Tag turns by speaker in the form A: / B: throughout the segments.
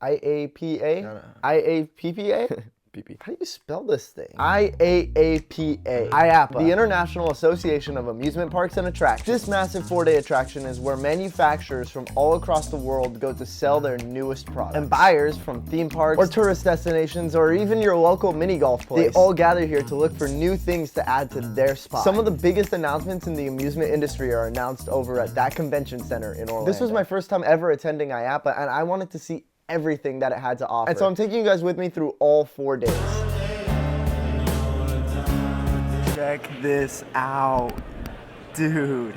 A: IAPA?
B: No.
A: IAPPA?
B: PP.
A: How do you spell this thing? IAAPA. IAAPA. The International Association of Amusement Parks and Attractions. This massive 4-day attraction is where manufacturers from all across the world go to sell their newest products. And buyers from theme parks or tourist destinations or even your local mini golf place, they all gather here to look for new things to add to their spot. Some of the biggest announcements in the amusement industry are announced over at that convention center in Orlando. This was my first time ever attending IAAPA, and I wanted to see everything that it had to offer. And so I'm taking you guys with me through all 4 days.
B: Check this out. Dude,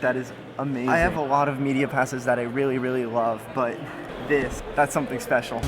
B: that is amazing. I have a lot of media passes that I really, really love, but that's something special.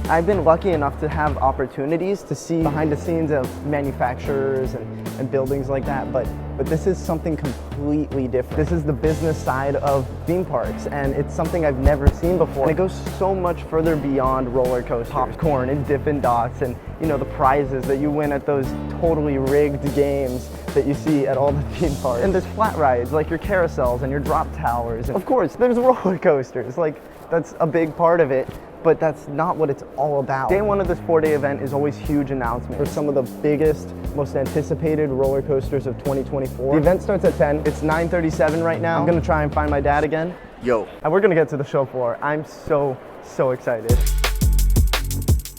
B: I've been lucky enough to have opportunities to see behind the scenes of manufacturers and buildings like that, but this is something completely different. This is the business side of theme parks, and it's something I've never seen before. And it goes so much further beyond roller coasters, popcorn and Dippin' Dots, and you know, the prizes that you win at those totally rigged games that you see at all the theme parks. And there's flat rides like your carousels and your drop towers. And of course, there's roller coasters. Like, that's a big part of it. But that's not what it's all about. Day one of this 4-day event is always huge announcements for some of the biggest, most anticipated roller coasters of 2024. The event starts at 10. It's 9:37 right now. I'm gonna try and find my dad again.
A: Yo.
B: And we're gonna get to the show floor. I'm so excited.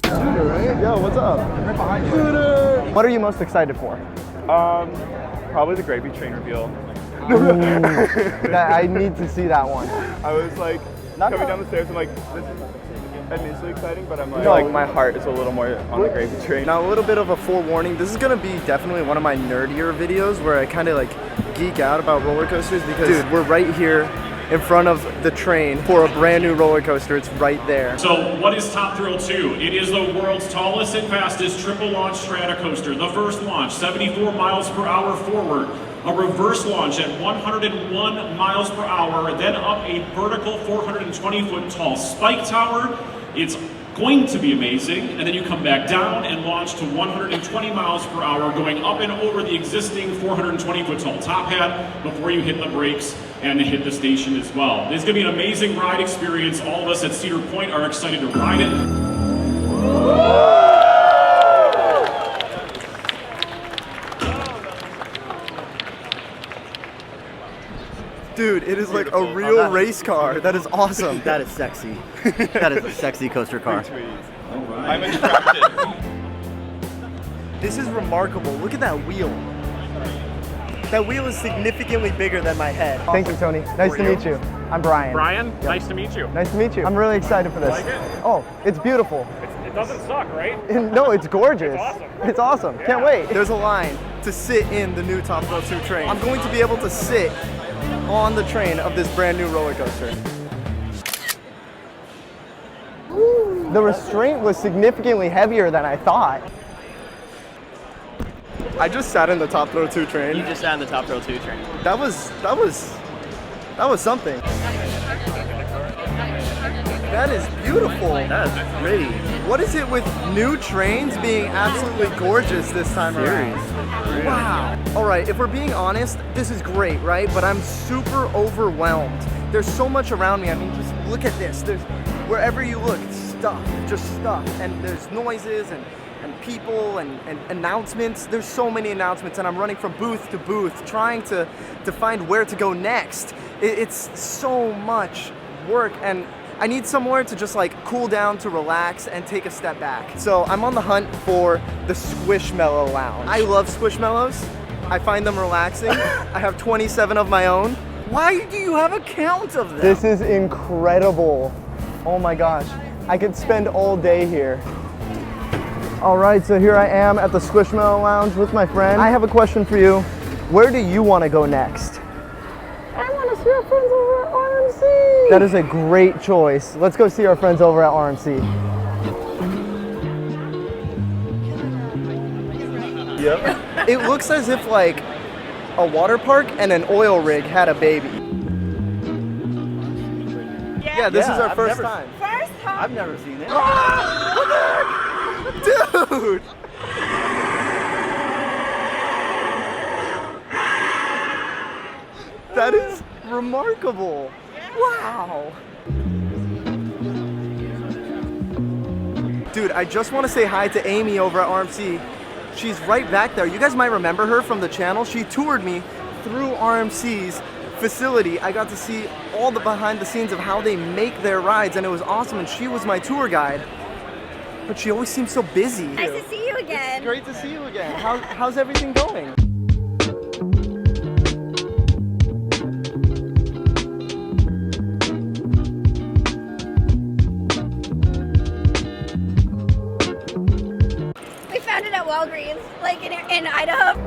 A: Cedar, right? Yo, what's up?
B: Right behind you. Cedar! What are you most excited for?
C: Probably the gravy train reveal.
B: I need to see that one.
C: I was like, coming down the stairs, I'm like, this is initially exciting, but I'm like,
B: No.
C: like my heart is a little more on the gravy train.
B: Now, a little bit of a forewarning. This is gonna be definitely one of my nerdier videos where I kind of like geek out about roller coasters because, dude, we're right here in front of the train for a brand new roller coaster. It's right there.
D: So what is Top Thrill 2? It is the world's tallest and fastest triple launch strata coaster. The first launch, 74 miles per hour forward. A reverse launch at 101 miles per hour, then up a vertical 420-foot tall spike tower. It's going to be amazing, and then you come back down and launch to 120 miles per hour, going up and over the existing 420-foot tall top hat before you hit the brakes and hit the station as well. It's going to be an amazing ride experience. All of us at Cedar Point are excited to ride it.
B: Dude, it is like a real race car. That is awesome.
E: That is sexy. That is a sexy coaster car.
C: I'm attracted.
B: This is remarkable. Look at that wheel. That wheel is significantly bigger than my head. Thank you, Tony. Nice to meet you. I'm Brian.
F: Brian, nice to meet you.
B: Nice to meet you. I'm really excited for this.
F: Like it?
B: Oh, it's beautiful.
F: It doesn't suck, right?
B: No, it's gorgeous.
F: It's awesome.
B: It's awesome.
F: Yeah.
B: Can't wait. There's a line to sit in the new Top Thrill 2 train. I'm going to be able to sit on the train of this brand new roller coaster. The restraint was significantly heavier than I thought. I just sat in the Top Thrill 2 train.
E: You just sat in the Top Thrill 2 train.
B: That was something. That is beautiful.
E: That is pretty.
B: What is it with new trains being absolutely gorgeous this time around? Wow. All right, if we're being honest, this is great, right? But I'm super overwhelmed. There's so much around me. I mean, just look at this. There's, wherever you look, stuff, just stuff. And there's noises and people and announcements. There's so many announcements, and I'm running from booth to booth trying to find where to go next. It's so much work, and I need somewhere to just like cool down, to relax and take a step back. So I'm on the hunt for the Squishmallow Lounge. I love Squishmallows. I find them relaxing. I have 27 of my own. Why do you have a count of them? This is incredible. Oh my gosh. I could spend all day here. All right, so here I am at the Squishmallow Lounge with my friend. I have a question for you. Where do you want to go next? I want to see our friends over at RMC. That is a great choice. Let's go see our friends over at RMC. Yep. It looks as if like a water park and an oil rig had a baby. Yeah, this is our first time.
E: First time? I've never seen it.
B: That is remarkable. Wow. Dude, I just want to say hi to Amy over at RMC. She's right back there. You guys might remember her from the channel. She toured me through RMC's facility. I got to see all the behind the scenes of how they make their rides, and it was awesome, and she was my tour guide. But she always seems so busy.
G: Nice to see you again.
B: It's great to see you again. How's everything going?
G: We found it at Walgreens, like in Idaho.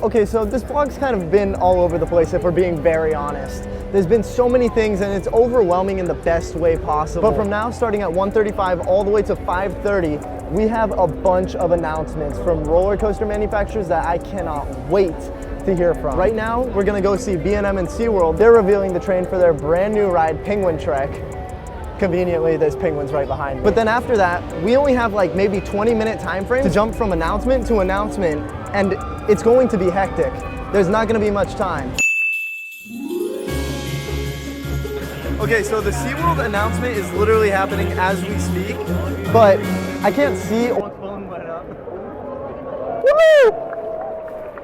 A: Okay, so this vlog's kind of been all over the place if we're being very honest. There's been so many things and it's overwhelming in the best way possible. But from now, starting at 1:35 all the way to 5:30, we have a bunch of announcements from roller coaster manufacturers that I cannot wait to hear from. Right now, we're gonna go see B&M and SeaWorld. They're revealing the train for their brand new ride, Penguin Trek. Conveniently, there's penguins right behind me. But then after that, we only have like maybe 20-minute time frame to jump from announcement to announcement, and it's going to be hectic. There's not gonna be much time.
B: Okay, so the SeaWorld announcement is literally happening as we speak.
A: But I can't see. Woo!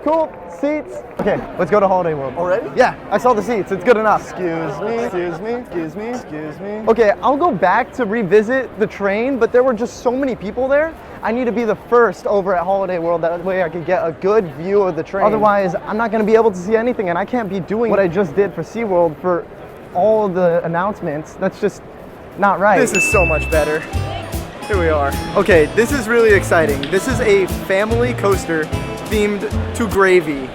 A: Cool, seats. Okay, let's go to Holiday World.
B: Already?
A: Yeah, I saw the seats, it's good enough. Excuse me, excuse me, excuse me, excuse me. Okay, I'll go back to revisit the train, but there were just so many people there. I need to be the first over at Holiday World, that way I can get a good view of the train. Otherwise, I'm not gonna be able to see anything, and I can't be doing what I just did for SeaWorld for all of the announcements. That's just not right.
B: This is so much better. Here we are. Okay, this is really exciting. This is a family coaster themed to gravy.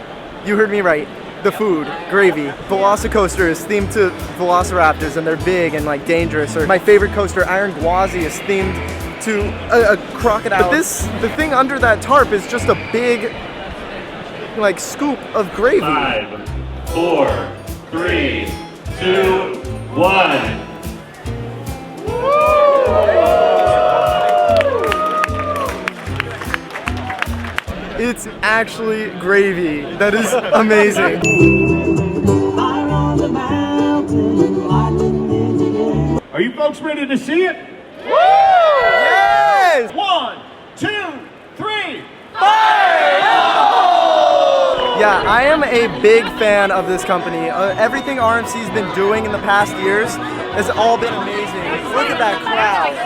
B: You heard me right. The food, gravy. Velocicoaster is themed to velociraptors, and they're big and like dangerous. Or my favorite coaster, Iron Gwazi, is themed to a crocodile. But the thing under that tarp is just a big like scoop of gravy.
D: 5, 4, 3, 2, 1.
B: It's actually gravy. That is amazing.
D: Are you folks ready to see it?
B: Yes!
D: 1, 2, 3.
B: Yeah, I am a big fan of this company. Everything RMC's been doing in the past years has all been amazing. Look at that crowd.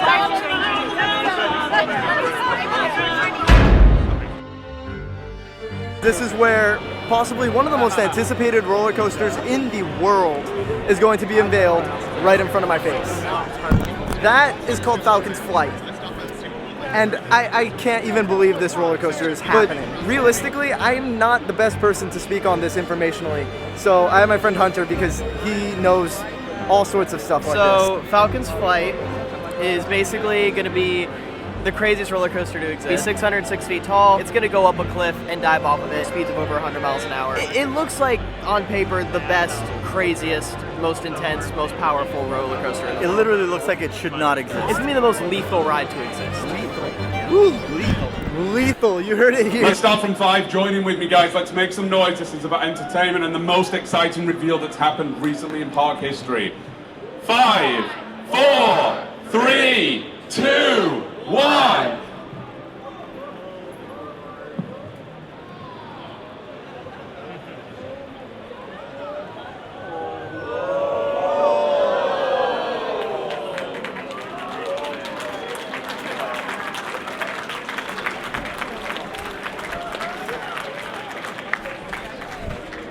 B: This is where possibly one of the most anticipated roller coasters in the world is going to be unveiled right in front of my face. That is called Falcon's Flight. And I can't even believe this roller coaster is happening. But realistically, I'm not the best person to speak on this informationally. So I have my friend Hunter because he knows all sorts of stuff like this.
E: So Falcon's Flight is basically going to be the craziest roller coaster to exist. It's 606 feet tall. It's going to go up a cliff and dive off of it. Speeds of over 100 miles an hour. It looks like, on paper, the best, craziest, most intense, most powerful roller coaster in the world. It literally looks like it should not exist. It's going to be the most lethal ride to exist.
B: Lethal, you heard it here.
H: Let's start from 5. Join in with me, guys. Let's make some noise. This is about entertainment and the most exciting reveal that's happened recently in park history. 5, 4, 3, 2, 1.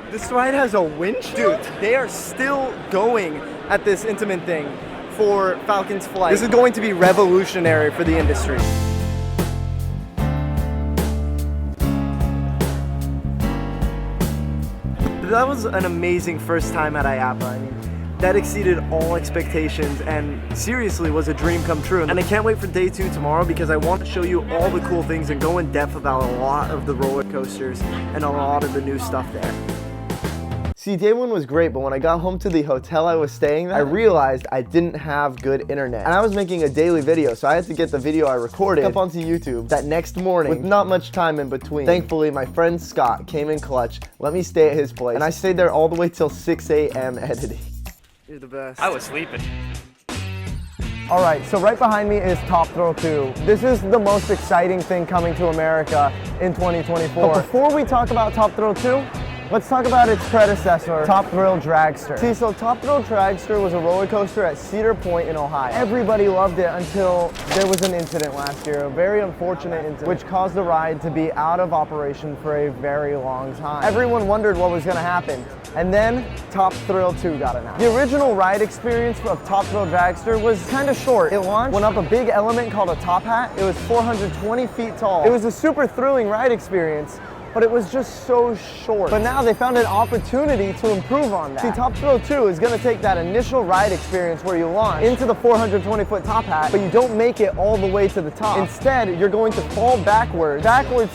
B: This ride has a winch? Dude, they are still going at this Intamin thing for Falcon's Flight. This is going to be revolutionary for the industry. That was an amazing first time at IAAPA. I mean, that exceeded all expectations and seriously was a dream come true. And I can't wait for day 2 tomorrow because I want to show you all the cool things and go in depth about a lot of the roller coasters and a lot of the new stuff there.
A: See, day one was great, but when I got home to the hotel I was staying at, I realized I didn't have good internet. And I was making a daily video, so I had to get the video I recorded up onto YouTube that next morning with not much time in between. Thankfully, my friend Scott came in clutch, let me stay at his place, and I stayed there all the way till 6 a.m. editing.
B: You're the best.
E: I was sleeping.
A: All right, so right behind me is Top Thrill 2. This is the most exciting thing coming to America in 2024. But before we talk about Top Thrill 2, let's talk about its predecessor, Top Thrill Dragster. See, so Top Thrill Dragster was a roller coaster at Cedar Point in Ohio. Everybody loved it until there was an incident last year, a very unfortunate incident, which caused the ride to be out of operation for a very long time. Everyone wondered what was gonna happen. And then Top Thrill 2 got announced. The original ride experience of Top Thrill Dragster was kind of short. It launched, went up a big element called a top hat. It was 420 feet tall. It was a super thrilling ride experience, but it was just so short. But now they found an opportunity to improve on that. See, Top Thrill 2 is gonna take that initial ride experience where you launch into the 420-foot top hat, but you don't make it all the way to the top. Instead, you're going to fall backwards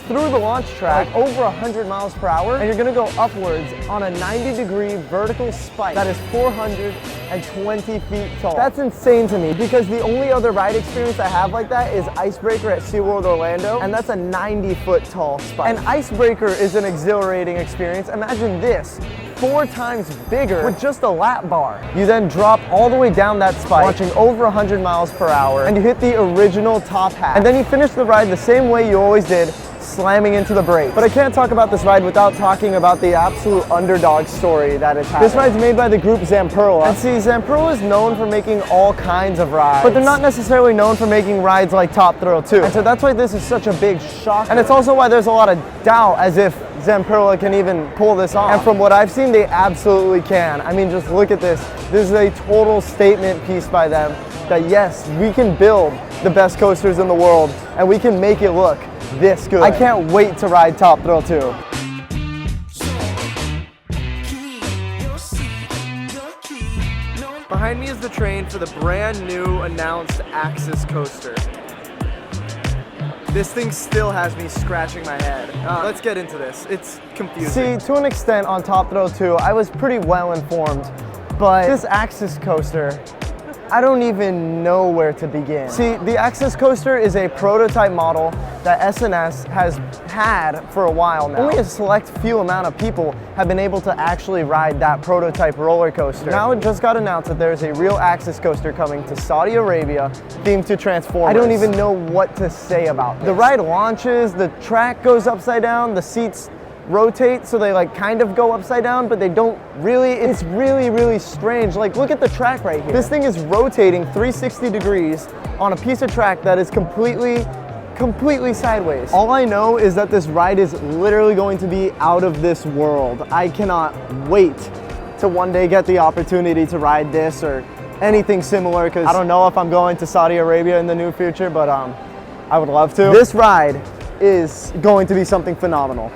A: through the launch track, like over 100 miles per hour, and you're gonna go upwards on a 90-degree vertical spike that is 420 feet tall. That's insane to me, because the only other ride experience I have like that is Icebreaker at SeaWorld Orlando, and that's a 90-foot tall spike. And Icebreaker is an exhilarating experience. Imagine this, 4 times bigger with just a lap bar. You then drop all the way down that spike, launching over 100 miles per hour, and you hit the original top hat. And then you finish the ride the same way you always did, slamming into the brakes. But I can't talk about this ride without talking about the absolute underdog story that is happening. This ride's made by the group Zamperla. And see, Zamperla is known for making all kinds of rides, but they're not necessarily known for making rides like Top Thrill 2. And so that's why this is such a big shock. And it's also why there's a lot of doubt as if Zamperla can even pull this off. And from what I've seen, they absolutely can. I mean, just look at this. This is a total statement piece by them that yes, we can build the best coasters in the world and we can make it look this good. I can't wait to ride Top Thrill 2.
B: Behind me is the train for the brand new announced Axis coaster. This thing still has me scratching my head. Let's get into this. It's confusing.
A: See, to an extent on Top Thrill 2, I was pretty well informed, but this Axis coaster, I don't even know where to begin. See, the Axis coaster is a prototype model that SNS has had for a while now. Only a select few amount of people have been able to actually ride that prototype roller coaster. Now it just got announced that there's a real Axis coaster coming to Saudi Arabia themed to Transformers. I don't even know what to say about this. The ride launches, the track goes upside down, the seats rotate so they like kind of go upside down, but they don't really. It's really, really strange. Like, look at the track right here. This thing is rotating 360 degrees on a piece of track that is completely sideways. All I know is that this ride is literally going to be out of this world. I cannot wait to one day get the opportunity to ride this or anything similar, because I don't know if I'm going to Saudi Arabia in the near future, but I would love to. This ride is going to be something phenomenal.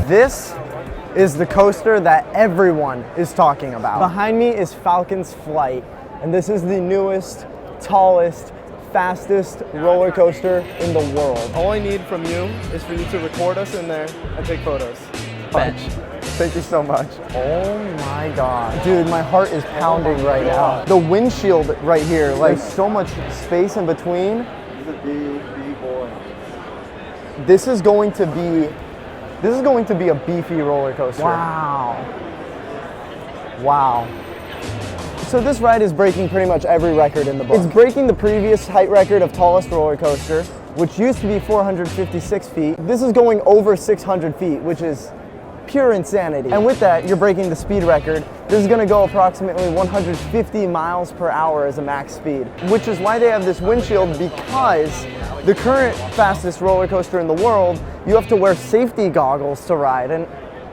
A: This is the coaster that everyone is talking about. Behind me is Falcon's Flight, and this is the newest, tallest, fastest roller coaster in the world.
B: All I need from you is for you to record us in there and take photos.
A: Thank you so much. Oh my God. Dude, my heart is pounding right now. The windshield right here, like so much space in between.
C: He's a big boy.
A: This is going to be a beefy roller coaster. Wow. Wow. So this ride is breaking pretty much every record in the book. It's breaking the previous height record of tallest roller coaster, which used to be 456 feet. This is going over 600 feet, which is pure insanity. And with that, you're breaking the speed record. This is gonna go approximately 150 miles per hour as a max speed, which is why they have this windshield, because the current fastest roller coaster in the world, you have to wear safety goggles to ride, and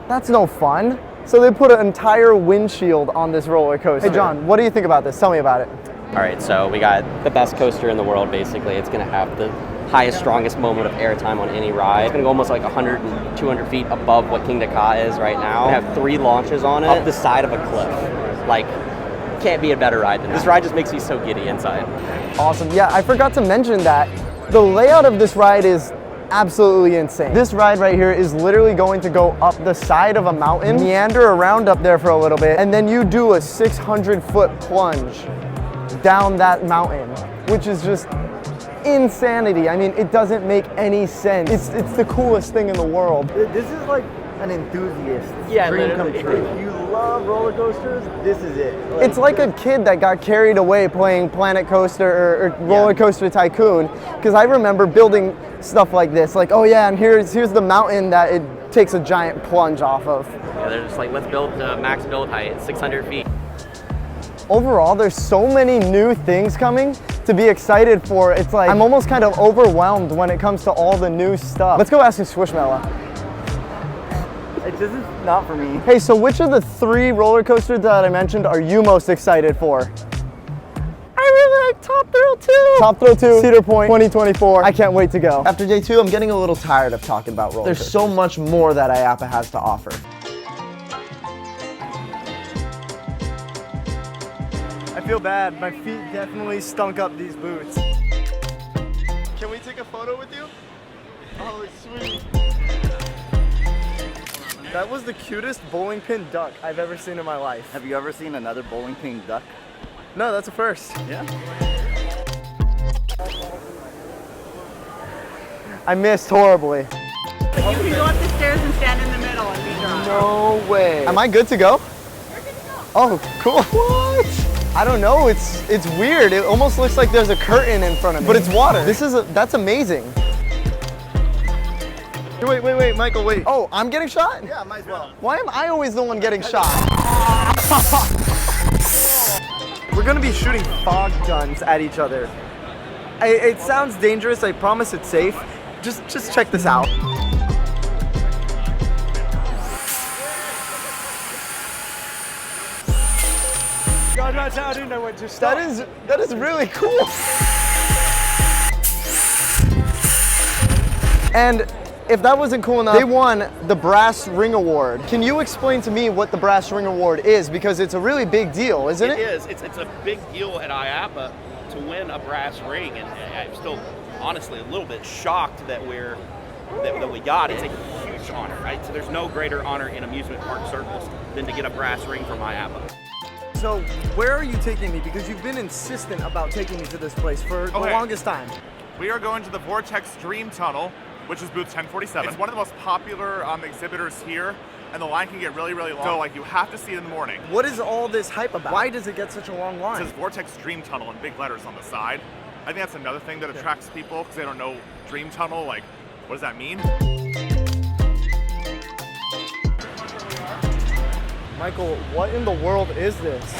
A: that's no fun. So they put an entire windshield on this roller coaster. Hey John, what do you think about this? Tell me about it.
I: All right, so we got the best coaster in the world, basically. It's gonna have the highest, strongest moment of airtime on any ride. It's gonna go almost like 100 and 200 feet above what Qiddiya is right now. We have 3 launches on it, up the side of a cliff. Like, can't be a better ride than that. This ride just makes me so giddy inside.
A: Awesome, yeah, I forgot to mention that the layout of this ride is absolutely insane. This ride right here is literally going to go up the side of a mountain, meander around up there for a little bit, and then you do a 600-foot plunge down that mountain, which is just insanity. I mean, it doesn't make any sense. It's the coolest thing in the world.
B: This is like an enthusiast
E: dream
B: come true. If you love roller coasters, this is it.
A: It's like a kid that got carried away playing Planet Coaster or Roller Coaster Tycoon, because I remember building stuff like this, like, oh yeah, and here's the mountain that it takes a giant plunge off of.
I: Yeah, they're just like, let's build the max build height, 600 feet.
A: Overall, there's so many new things coming to be excited for. It's like, I'm almost kind of overwhelmed when it comes to all the new stuff. Let's go ask him Squishmallow.
B: This is not for me.
A: Hey, so which of the 3 roller coasters that I mentioned are you most excited for? I really like Top Thrill 2. Top Thrill 2, Cedar Point 2024. I can't wait to go. After day 2, I'm getting a little tired of talking about roller coasters. There's so much more that IAAPA has to offer.
B: I feel bad. My feet definitely stunk up these boots. Can we take a photo with you? Oh, sweet. That was the cutest bowling pin duck I've ever seen in my life.
J: Have you ever seen another bowling pin duck?
B: No, that's a first.
J: Yeah.
A: I missed horribly.
K: You can go up the stairs and stand in the middle and be dry.
A: No way. Am I good to go?
K: You're good to go.
A: Oh, cool. What? I don't know. It's weird. It almost looks like there's a curtain in front of me. But it's water. That's amazing.
B: Wait, Michael, wait.
A: Oh, I'm getting shot?
B: Yeah, might as well.
A: Why am I always the one getting shot?
B: We're gonna be shooting fog guns at each other. It sounds dangerous, I promise it's safe. Just check this out.
C: God, I didn't know when to stop.
A: That is really cool. And if that wasn't cool enough, they won the Brass Ring Award. Can you explain to me what the Brass Ring Award is? Because it's a really big deal, isn't it?
L: It is. It's a big deal at IAAPA to win a brass ring, and I'm still honestly a little bit shocked that we got it. It's a huge honor, right? So there's no greater honor in amusement park circles than to get a brass ring from IAAPA.
B: So where are you taking me? Because you've been insistent about taking me to this place for the longest time.
C: We are going to the Vortex Dream Tunnel, which is booth 1047. It's one of the most popular exhibitors here, and the line can get really, really long. So like you have to see it in the morning.
B: What is all this hype about? Why does it get such a long line?
C: It says Vortex Dream Tunnel in big letters on the side. I think that's another thing that attracts people because they don't know Dream Tunnel, like what does that mean?
B: Michael, what in the world is this?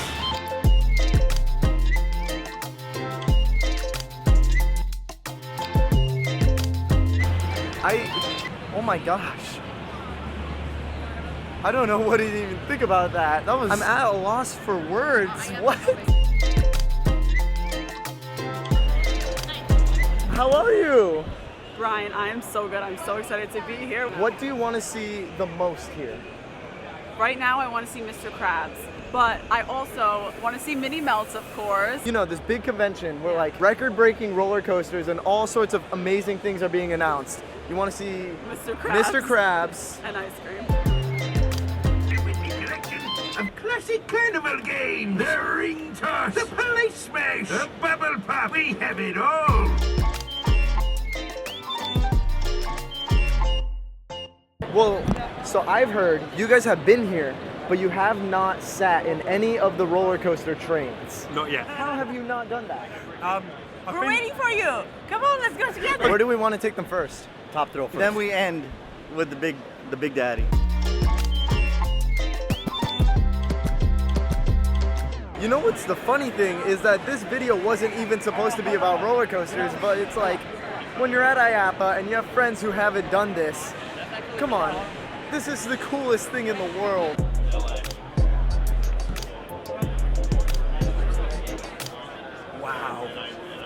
B: Oh my gosh. I don't know what to even think about that. I'm at a loss for words. What? How are you?
K: Brian, I am so good. I'm so excited to be here.
B: What do you want to see the most here?
K: Right now, I want to see Mr. Krabs, but I also want to see Mini Melts, of course.
B: You know, this big convention where like record-breaking roller coasters and all sorts of amazing things are being announced. You want to see Mr. Krabs
K: and ice cream.
M: Of classic carnival games, the ring toss, the police smash, the bubble pop, we have it all.
B: Well, so I've heard you guys have been here, but you have not sat in any of the roller coaster trains.
C: Not yet.
B: How have you not done that?
K: We're waiting for you. Come on, let's go together.
B: Where do we want to take them first?
J: Top Thrill first. Then we end with the big daddy.
B: You know what's the funny thing is that this video wasn't even supposed to be about roller coasters, but it's like when you're at IAAPA and you have friends who haven't done this, come on, this is the coolest thing in the world.
N: Wow,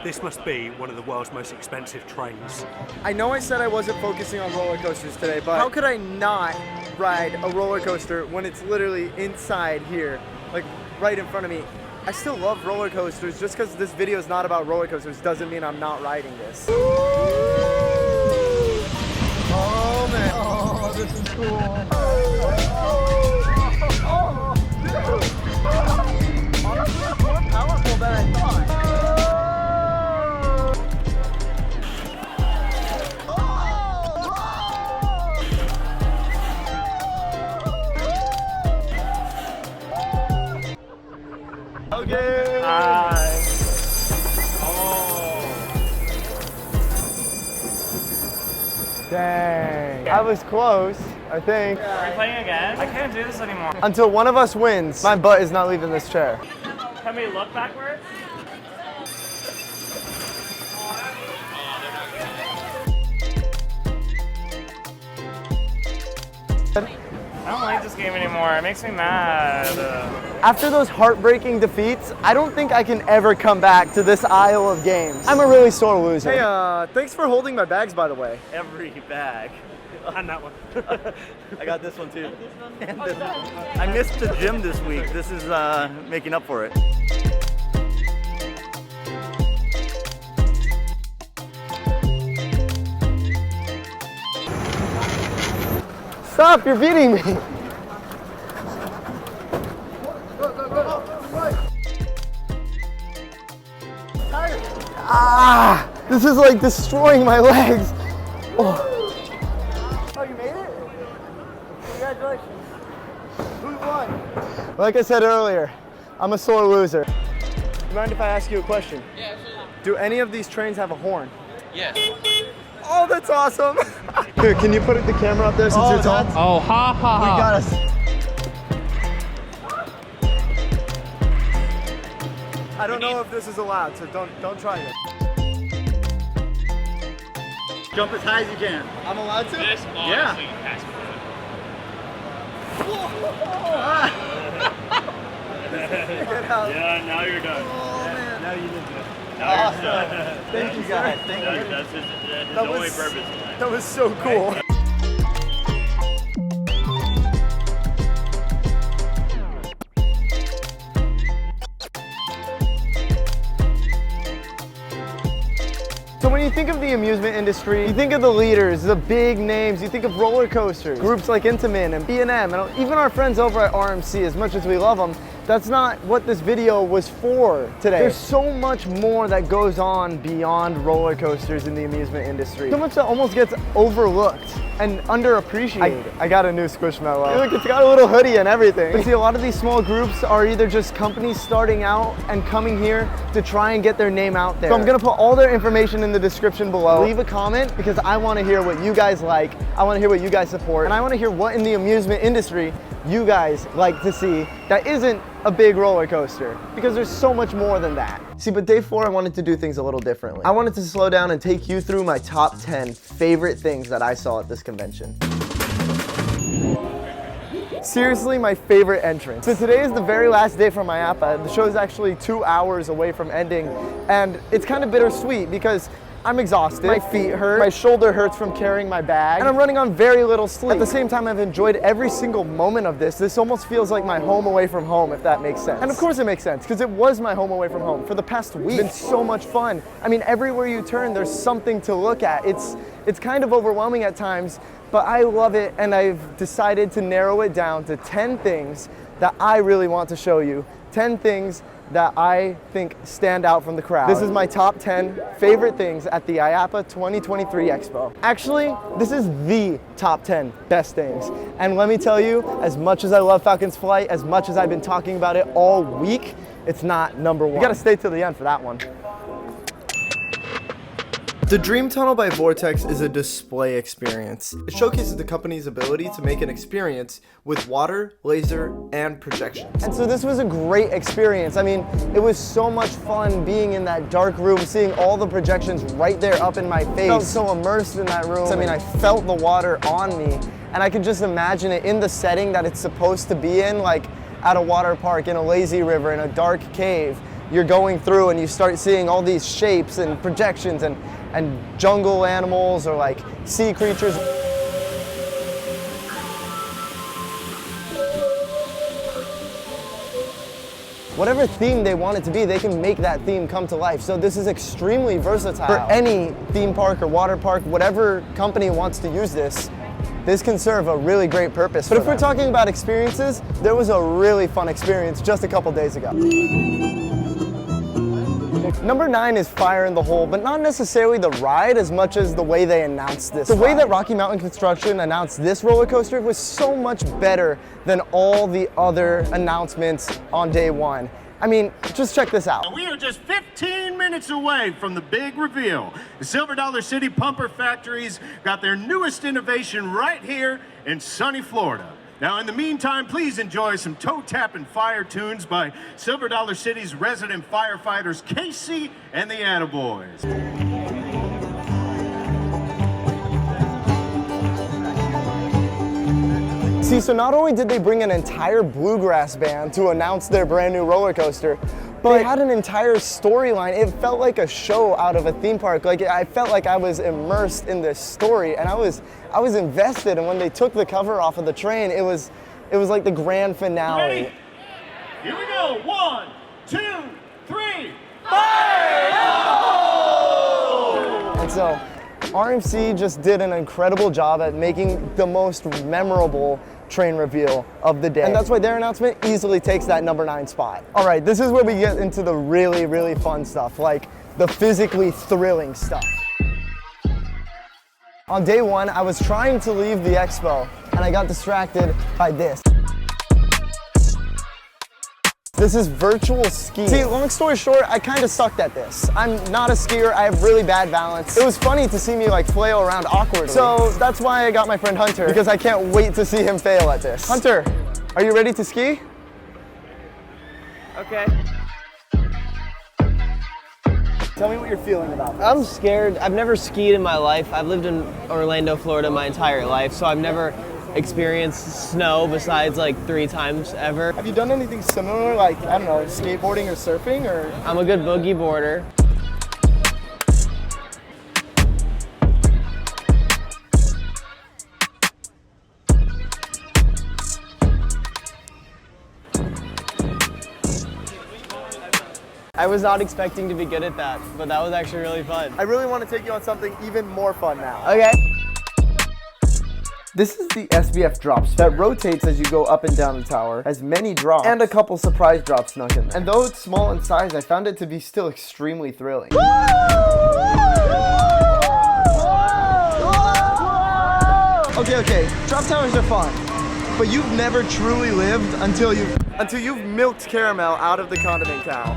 N: this must be one of the world's most expensive trains.
B: I know I said I wasn't focusing on roller coasters today, but how could I not ride a roller coaster when it's literally inside here, like right in front of me? I still love roller coasters. Just because this video is not about roller coasters doesn't mean I'm not riding this. this is cool. Honestly, it's more powerful than I thought. Okay.
A: Dang. I was close, I think.
F: Are we playing again? I can't do this anymore.
A: Until one of us wins, my butt is not leaving this chair.
F: Can we look backwards? I don't like this game anymore. It makes me mad.
A: After those heartbreaking defeats, I don't think I can ever come back to this aisle of games. I'm a really sore loser.
B: Hey, thanks for holding my bags, by the way.
J: Every bag.
N: And that one.
J: I got this one too. And this one. I missed the gym this week. This is making up for it.
A: Stop, you're beating me. Ah, this is like destroying my legs. Oh, you made it? Congratulations. Who won? Like I said earlier, I'm a sore loser. Do you mind if I ask you a question?
E: Yeah, absolutely.
A: Do any of these trains have a horn?
E: Yes.
A: Oh, that's awesome. Here, can you put the camera up there since you're tall?
F: Oh, ha ha
A: We got us. I don't know if this is allowed, so don't try it.
J: Jump as high as you can.
A: I'm allowed to?
F: This honestly has to
A: Get out.
F: Yeah, now you're done.
A: Oh, man.
F: Now you did it.
A: Awesome. Thank you, guys. Thank you.
F: That's his
A: That
F: only
A: was-
F: purpose.
A: That was so cool. So when you think of the amusement industry, you think of the leaders, the big names, you think of roller coasters, groups like Intamin and B&M, and even our friends over at RMC, as much as we love them, that's not what this video was for today. There's so much more that goes on beyond roller coasters in the amusement industry. So much that almost gets overlooked and underappreciated. I got a new Squishmallow. Look, it's got a little hoodie and everything. But see, a lot of these small groups are either just companies starting out and coming here to try and get their name out there. So I'm gonna put all their information in the description below. Leave a comment because I wanna hear what you guys like. I wanna hear what you guys support. And I wanna hear what in the amusement industry you guys like to see that isn't a big roller coaster, because there's so much more than that. See, but day 4, I wanted to do things a little differently. I wanted to slow down and take you through my top 10 favorite things that I saw at this convention. Seriously, my favorite entrance. So today is the very last day from IAAPA. The show is actually 2 hours away from ending, and it's kind of bittersweet because I'm exhausted, my feet hurt, my shoulder hurts from carrying my bag, and I'm running on very little sleep. At the same time, I've enjoyed every single moment of this. This almost feels like my home away from home, if that makes sense. And of course it makes sense, because it was my home away from home for the past week. It's been so much fun. I mean, everywhere you turn, there's something to look at. It's kind of overwhelming at times, but I love it, and I've decided to narrow it down to 10 things that I really want to show you. 10 things that I think stand out from the crowd. This is my top 10 favorite things at the IAAPA 2023 Expo. Actually, this is the top 10 best things. And let me tell you, as much as I love Falcon's flight, as much as I've been talking about it all week, it's not number one. You gotta stay till the end for that one. The Dream Tunnel by Vortex is a display experience. It showcases the company's ability to make an experience with water, laser, and projections. And so this was a great experience. I mean, it was so much fun being in that dark room, seeing all the projections right there up in my face. I felt so immersed in that room. I mean, I felt the water on me, and I could just imagine it in the setting that it's supposed to be in, like at a water park, in a lazy river, in a dark cave. You're going through and you start seeing all these shapes and projections and jungle animals or like sea creatures. Whatever theme they want it to be, they can make that theme come to life. So this is extremely versatile for any theme park or water park, whatever company wants to use this. this can serve a really great purpose. But if we're talking about experiences, there was a really fun experience just a couple days ago. Number 9 is Fire in the Hole, but not necessarily the ride as much as the way they announced this. The way that Rocky Mountain Construction announced this roller coaster was so much better than all the other announcements on day one. I mean, just check this out.
O: We are just 15 minutes away from the big reveal. The Silver Dollar City Pumper Factory's got their newest innovation right here in sunny Florida. Now, in the meantime, please enjoy some toe-tapping fire tunes by Silver Dollar City's resident firefighters, Casey and the Attaboys.
A: See, so not only did they bring an entire bluegrass band to announce their brand new roller coaster, but they had an entire storyline. It felt like a show out of a theme park. Like, I felt like I was immersed in this story, and I was invested. And when they took the cover off of the train, it was like the grand finale.
O: Ready? Here we go. 1, 2, 3.
A: Fire! And so, RMC just did an incredible job at making the most memorable train reveal of the day. And that's why their announcement easily takes that number 9 spot. All right, this is where we get into the really, really fun stuff, like the physically thrilling stuff. On day 1, I was trying to leave the expo and I got distracted by this. This is virtual skiing. See, long story short, I kind of sucked at this. I'm not a skier, I have really bad balance. It was funny to see me like flail around awkwardly. So that's why I got my friend Hunter, because I can't wait to see him fail at this. Hunter, are you ready to ski?
E: Okay.
A: Tell me what you're feeling about this.
E: I'm scared. I've never skied in my life. I've lived in Orlando, Florida my entire life, so I've never experienced snow besides like 3 times ever.
A: Have you done anything similar, like, I don't know, skateboarding or surfing, or?
E: I'm a good boogie boarder. I was not expecting to be good at that, but that was actually really fun.
A: I really want to take you on something even more fun now.
E: Okay.
A: This is the SBF drops that rotates as you go up and down the tower, has many drops, and a couple surprise drops snuck in there. And though it's small in size, I found it to be still extremely thrilling. Okay, drop towers are fun, but you've never truly lived until you've milked caramel out of the condiment cow.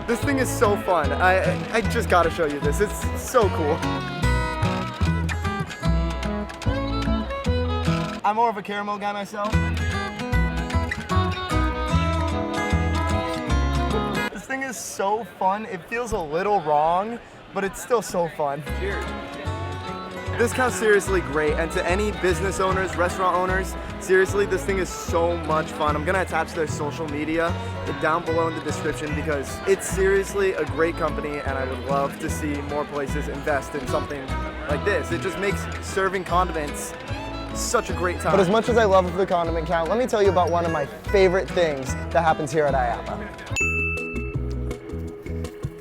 A: This thing is so fun. I just gotta show you this. It's so cool. I'm more of a caramel guy myself. This thing is so fun. It feels a little wrong, but it's still so fun. Cheers. This cow's seriously great, and to any business owners, restaurant owners, seriously, this thing is so much fun. I'm gonna attach their social media down below in the description because it's seriously a great company, and I would love to see more places invest in something like this. It just makes serving condiments such a great time. But as much as I love the condiment count, let me tell you about one of my favorite things that happens here at IAAPA.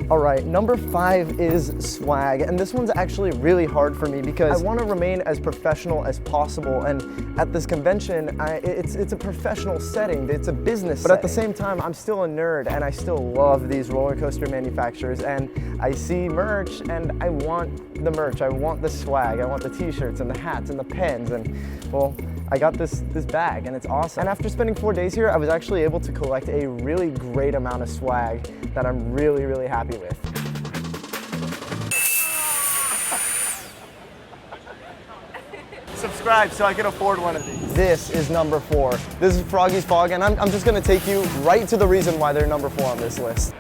A: All right, number 5 is swag, and this one's actually really hard for me because I want to remain as professional as possible, and at this convention, it's a professional setting, it's a business setting. But at the same time, I'm still a nerd, and I still love these roller coaster manufacturers, and I see merch, and I want the merch, I want the swag, I want the t-shirts, and the hats, and the pens, and well, I got this bag, and it's awesome. And after spending 4 days here, I was actually able to collect a really great amount of swag that I'm really, really happy with. Subscribe so I can afford one of these. This is number 4. This is Froggy's Fog, and I'm just gonna take you right to the reason why they're number 4 on this list.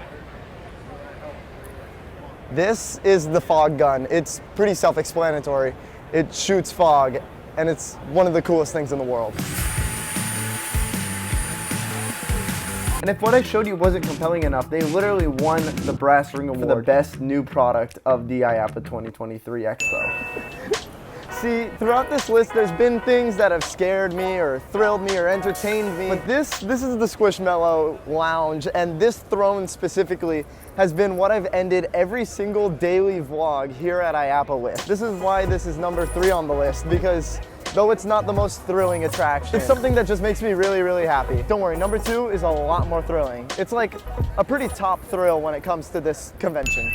A: This is the fog gun. It's pretty self-explanatory. It shoots fog, and it's one of the coolest things in the world. And if what I showed you wasn't compelling enough, they literally won the Brass Ring Award for the best new product of the IAAPA 2023 Expo. See, throughout this list, there's been things that have scared me or thrilled me or entertained me. But this is the Squishmallow Lounge, and this throne specifically has been what I've ended every single daily vlog here at IAAPA with. This is why this is number 3 on the list, because though it's not the most thrilling attraction. It's something that just makes me really, really happy. Don't worry, number 2 is a lot more thrilling. It's like a pretty top thrill when it comes to this convention.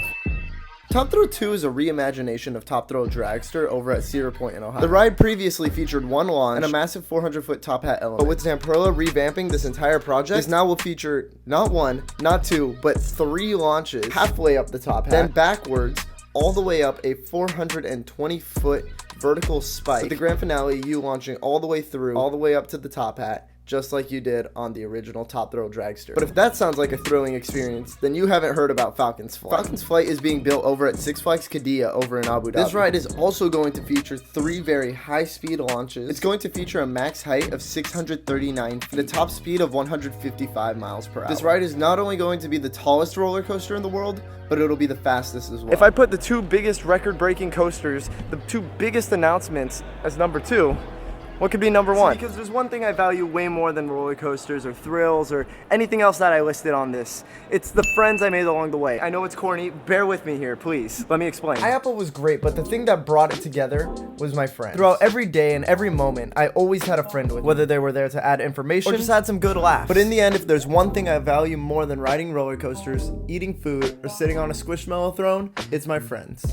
A: Top Thrill 2 is a reimagination of Top Thrill Dragster over at Cedar Point in Ohio. The ride previously featured one launch and a massive 400-foot top hat element. But with Zamperla revamping this entire project, this now will feature not 1, not 2, but 3 launches halfway up the top hat, then backwards all the way up a 420-foot vertical spike. With the grand finale, you launching all the way through, all the way up to the top hat, just like you did on the original Top Thrill Dragster. But if that sounds like a thrilling experience, then you haven't heard about Falcon's Flight. Falcon's Flight is being built over at Six Flags Qiddiya over in Abu Dhabi. This ride is also going to feature 3 very high-speed launches. It's going to feature a max height of 639 feet and a top speed of 155 miles per hour. This ride is not only going to be the tallest roller coaster in the world, but it'll be the fastest as well. If I put the 2 biggest record-breaking coasters, the 2 biggest announcements as number 2, what could be number 1? Because there's one thing I value way more than roller coasters or thrills or anything else that I listed on this. It's the friends I made along the way. I know it's corny, bear with me here, please. Let me explain. IAAPA was great, but the thing that brought it together was my friends. Throughout every day and every moment, I always had a friend with me, whether they were there to add information or just had some good laughs. But in the end, if there's one thing I value more than riding roller coasters, eating food, or sitting on a squishmallow throne, it's my friends.